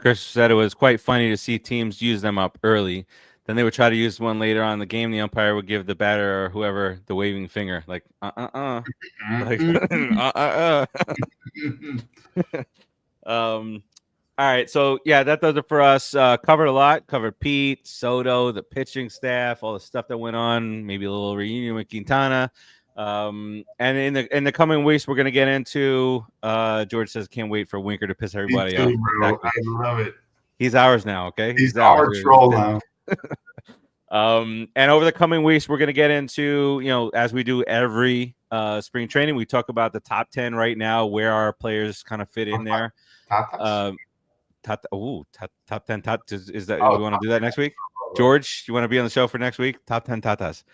Speaker 1: Chris said it was quite funny to see teams use them up early. Then they would try to use one later on in the game. The umpire would give the batter or whoever the waving finger, like like All right, so yeah, that does it for us. Covered a lot. Covered Pete, Soto, the pitching staff, all the stuff that went on. Maybe a little reunion with Quintana. And in the coming weeks, we're gonna get into. George says, "Can't wait for Winker to piss everybody off."
Speaker 2: Bro. Exactly. I love it.
Speaker 1: He's ours now. Okay,
Speaker 2: he's our troll now.
Speaker 1: And over the coming weeks, we're gonna get into, as we do every spring training, we talk about the top 10 right now, where our players kind of fit in there.
Speaker 2: Top
Speaker 1: 10 is that we want to do that next week? George, you want to be on the show for next week? Top 10 tatas.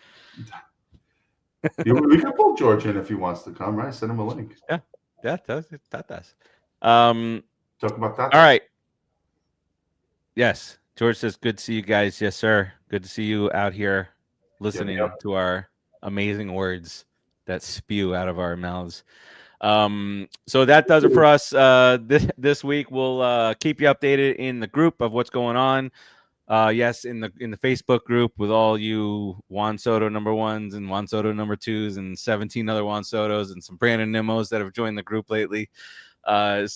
Speaker 2: We can pull George in if he wants to come, right? Send him a link.
Speaker 1: Yeah, tatas.
Speaker 2: Talk about that.
Speaker 1: All right. Yes, George says, "Good to see you guys." Yes, sir. Good to see you out here listening to our amazing words that spew out of our mouths. So that does it for us this week. We'll keep you updated in the group of what's going on. Yes, in the Facebook group with all you Juan Soto number ones and Juan Soto number twos and 17 other Juan Sotos and some Brandon Nimos that have joined the group lately. And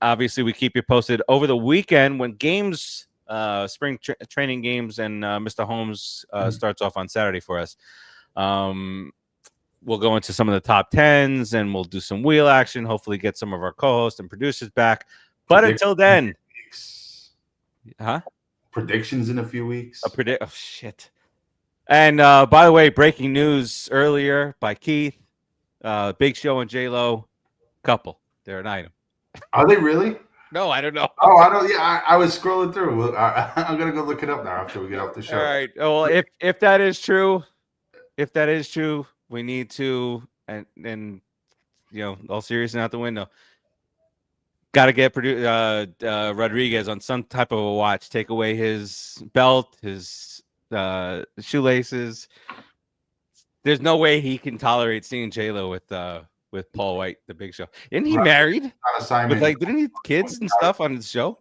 Speaker 1: obviously we keep you posted over the weekend when games, spring training games, and Mr. Holmes starts off on Saturday for us. We'll go into some of the top 10s and we'll do some wheel action, hopefully get some of our co-hosts and producers back. But until then,
Speaker 2: predictions in a few weeks.
Speaker 1: Oh, shit. And by the way, breaking news earlier by Keith, Big Show and J-Lo couple. They're an item.
Speaker 2: Are they really?
Speaker 1: No, I don't know.
Speaker 2: Oh, I don't. Yeah, I was scrolling through. I'm gonna go look it up now after we get off the show.
Speaker 1: All right. Well, if that is true, we need to, and all seriousness out the window. Got to get Rodriguez on some type of a watch. Take away his belt, his shoelaces. There's no way he can tolerate seeing J-Lo with Paul White, the Big Show. Isn't he married? Didn't he have kids and stuff on his show?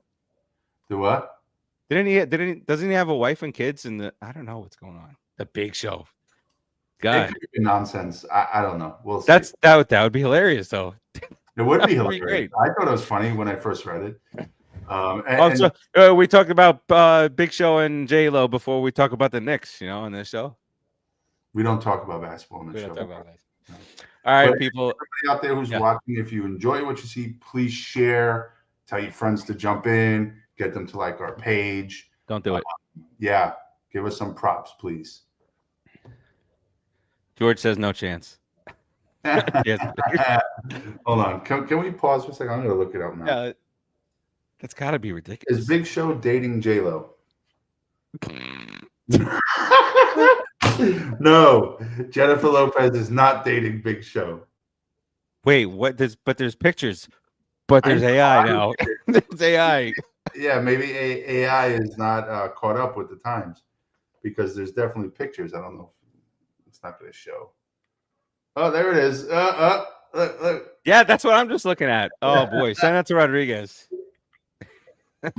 Speaker 2: Do what?
Speaker 1: Doesn't he have a wife and kids? I don't know what's going on. The Big Show. God,
Speaker 2: nonsense. I don't know. We'll see.
Speaker 1: That would be hilarious though.
Speaker 2: It would be hilarious. I thought it was funny when I first read it.
Speaker 1: We talked about Big Show and J-Lo before we talk about the Knicks, on this show.
Speaker 2: We don't talk about basketball on the show.
Speaker 1: Don't talk about that. All right, but people.
Speaker 2: Everybody out there who's watching, if you enjoy what you see, please share. Tell your friends to jump in. Get them to like our page.
Speaker 1: Don't do it.
Speaker 2: Yeah. Give us some props, please.
Speaker 1: George says no chance.
Speaker 2: Yes. Hold on. Can we pause for a second? I'm going to look it up now.
Speaker 1: Yeah, that's got to be ridiculous.
Speaker 2: Is Big Show dating J-Lo? No. Jennifer Lopez is not dating Big Show.
Speaker 1: Wait, what? There's pictures. But there's AI now. There's AI.
Speaker 2: Yeah, maybe AI is not caught up with the times because there's definitely pictures. I don't know. It's not going to show. Oh, there it is. Look.
Speaker 1: Yeah, that's what I'm just looking at. Oh, boy. Send that to Rodriguez.
Speaker 2: I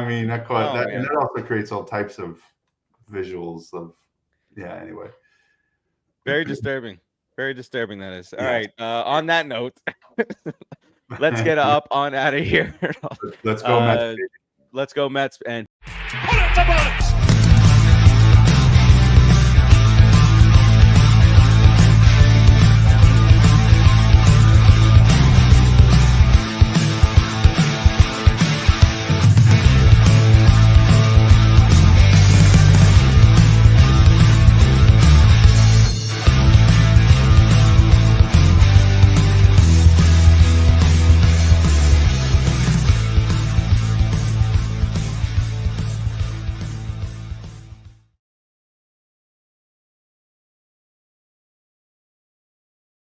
Speaker 2: mean, that caught that, and that also creates all types of visuals of, anyway.
Speaker 1: Very disturbing. Very disturbing, that is. All right. On that note, let's get up on out of here.
Speaker 2: Let's go, Mets.
Speaker 1: Let's go, Mets. And
Speaker 4: Put it in the box.